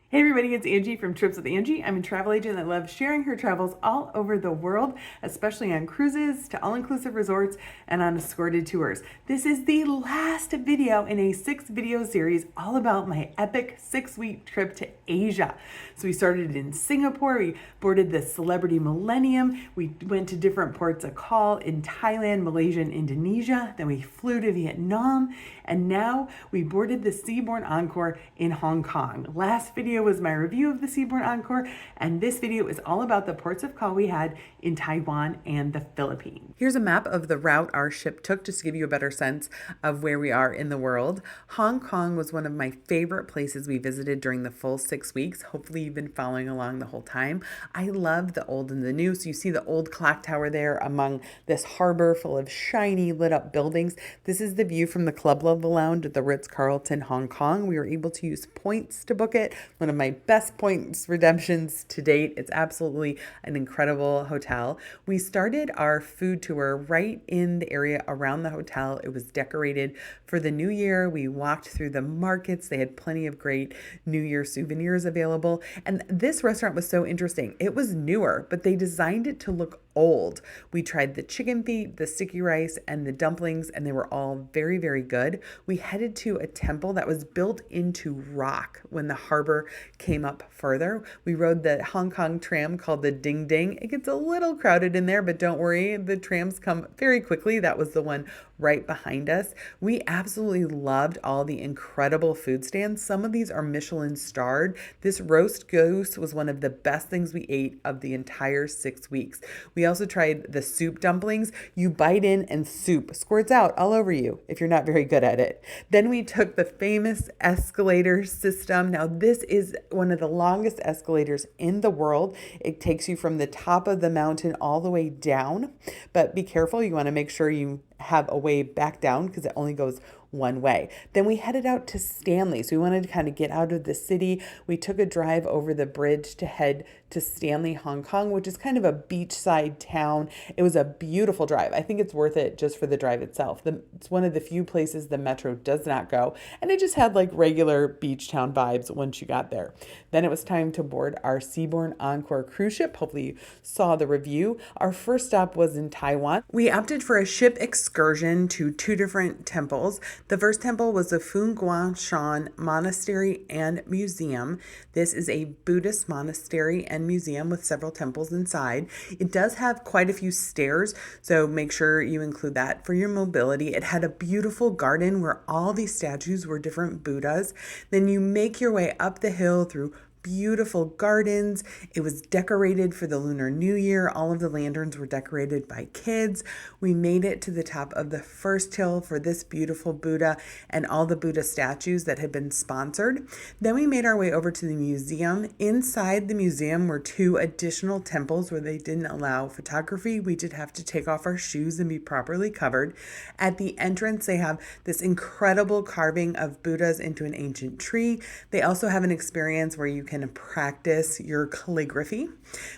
Hey everybody, it's Angie from Trips with Angie. I'm a travel agent that loves sharing her travels all over the world, especially on cruises, to all-inclusive resorts, and on escorted tours. This is the last video in a 6-video series all about my epic 6-week trip to Asia. So we started in Singapore, we boarded the Celebrity Millennium, we went to different ports of call in Thailand, Malaysia, and Indonesia, then we flew to Vietnam, and now we boarded the Seabourn Encore in Hong Kong. Last video was my review of the Seabourn Encore, and this video is all about the ports of call we had in Taiwan and the Philippines. Here's a map of the route our ship took just to give you a better sense of where we are in the world. Hong Kong was one of my favorite places we visited during the full 6 weeks. Hopefully you've been following along the whole time. I love the old and the new. So you see the old clock tower there among this harbor full of shiny lit up buildings. This is the view from the Club Level Lounge at the Ritz-Carlton Hong Kong. We were able to use points to book it. One of my best points redemptions to date. It's absolutely an incredible hotel. We started our food tour right in the area around the hotel. It was decorated for the new year. We walked through the markets. They had plenty of great New Year souvenirs available. And this restaurant was so interesting. It was newer, but they designed it to look old. We tried the chicken feet, the sticky rice, and the dumplings, and they were all very, very good. We headed to a temple that was built into rock when the harbor came up further. We rode the Hong Kong tram called the Ding Ding. It gets a little crowded in there, but don't worry, the trams come very quickly. That was the one right behind us. We absolutely loved all the incredible food stands. Some of these are Michelin starred. This roast goose was one of the best things we ate of the entire 6 weeks. We also tried the soup dumplings. You bite in and soup squirts out all over you if you're not very good at it. Then we took the famous escalator system. Now this is one of the longest escalators in the world. It takes you from the top of the mountain all the way down, but be careful. You want to make sure you have a way back down because it only goes one way. Then we headed out to Stanley. So we wanted to kind of get out of the city. We took a drive over the bridge to head to Stanley, Hong Kong, which is kind of a beachside town. It was a beautiful drive. I think it's worth it just for the drive itself. It's one of the few places the metro does not go. And it just had like regular beach town vibes once you got there. Then it was time to board our Seabourn Encore cruise ship. Hopefully you saw the review. Our first stop was in Taiwan. We opted for a ship excursion to 2 different temples. The first temple was the Fung Guan Shan Monastery and Museum. This is a Buddhist monastery and museum with several temples inside. It does have quite a few stairs, so make sure you include that for your mobility. It had a beautiful garden where all these statues were different Buddhas. Then you make your way up the hill through beautiful gardens. It was decorated for the Lunar New Year. All of the lanterns were decorated by kids. We made it to the top of the first hill for this beautiful Buddha and all the Buddha statues that had been sponsored. Then we made our way over to the museum. Inside the museum were 2 additional temples where they didn't allow photography. We did have to take off our shoes and be properly covered. At the entrance, they have this incredible carving of Buddhas into an ancient tree. They also have an experience where you can practice your calligraphy.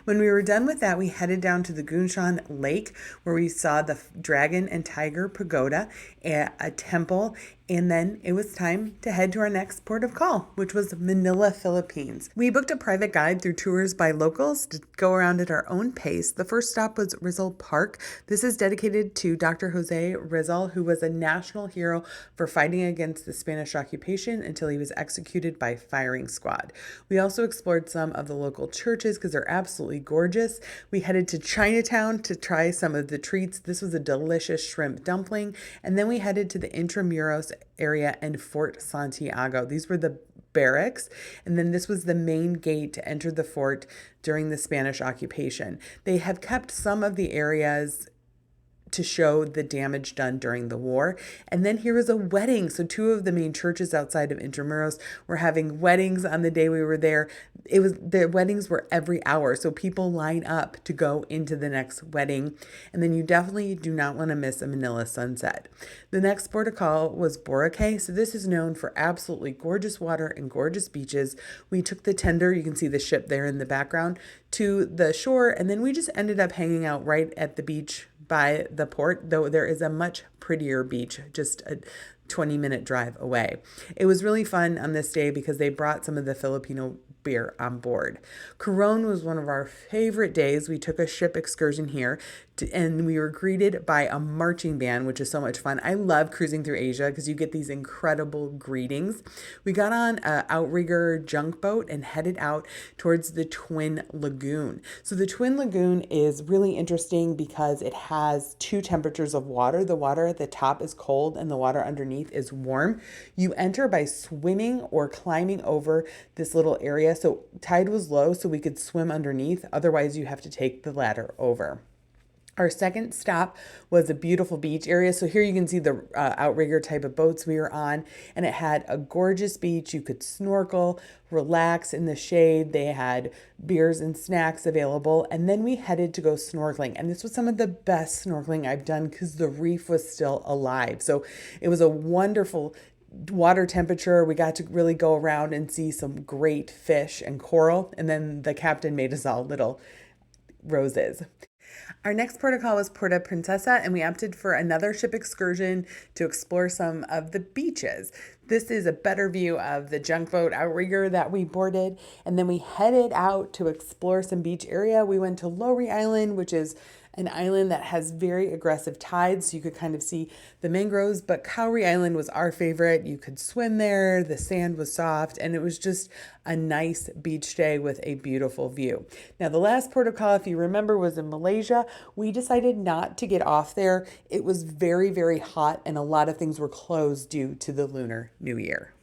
When we were done with that, we headed down to the Gunshan Lake where we saw the Dragon and Tiger Pagoda, a temple, and then it was time to head to our next port of call, which was Manila, Philippines. We booked a private guide through tours by locals to go around at our own pace. The first stop was Rizal Park. This is dedicated to Dr. Jose Rizal, who was a national hero for fighting against the Spanish occupation until he was executed by firing squad. We also explored some of the local churches because they're absolutely gorgeous. We headed to Chinatown to try some of the treats. This was a delicious shrimp dumpling. And then we headed to the Intramuros area and Fort Santiago. These were the barracks, and then this was the main gate to enter the fort during the Spanish occupation. They have kept some of the areas to show the damage done during the war. And then here was a wedding. So 2 of the main churches outside of Intramuros were having weddings on the day we were there. The weddings were every hour. So people line up to go into the next wedding. And then you definitely do not want to miss a Manila sunset. The next port of call was Boracay. So this is known for absolutely gorgeous water and gorgeous beaches. We took the tender, you can see the ship there in the background, to the shore. And then we just ended up hanging out right at the beach by the port, though there is a much prettier beach just a 20-minute drive away. It was really fun on this day because they brought some of the Filipino beer on board. Corone was one of our favorite days. We took a ship excursion here and we were greeted by a marching band, which is so much fun. I love cruising through Asia because you get these incredible greetings. We got on an outrigger junk boat and headed out towards the Twin Lagoon. So the Twin Lagoon is really interesting because it has two temperatures of water. The water at the top is cold and the water underneath is warm. You enter by swimming or climbing over this little area. So tide was low, so we could swim underneath. Otherwise, you have to take the ladder over. Our second stop was a beautiful beach area. So here you can see the outrigger type of boats we were on, and it had a gorgeous beach. You could snorkel, relax in the shade. They had beers and snacks available. And then we headed to go snorkeling. And this was some of the best snorkeling I've done because the reef was still alive. So it was a wonderful water temperature. We got to really go around and see some great fish and coral. And then the captain made us all little roses. Our next port of call was Puerto Princesa, and we opted for another ship excursion to explore some of the beaches. This is a better view of the junk boat outrigger that we boarded, and then we headed out to explore some beach area. We went to Lowry Island, which is an island that has very aggressive tides, so you could kind of see the mangroves, but Cowrie Island was our favorite. You could swim there, the sand was soft, and it was just a nice beach day with a beautiful view. Now, the last port of call, if you remember, was in Malaysia. We decided not to get off there. It was very, very hot, and a lot of things were closed due to the Lunar New Year.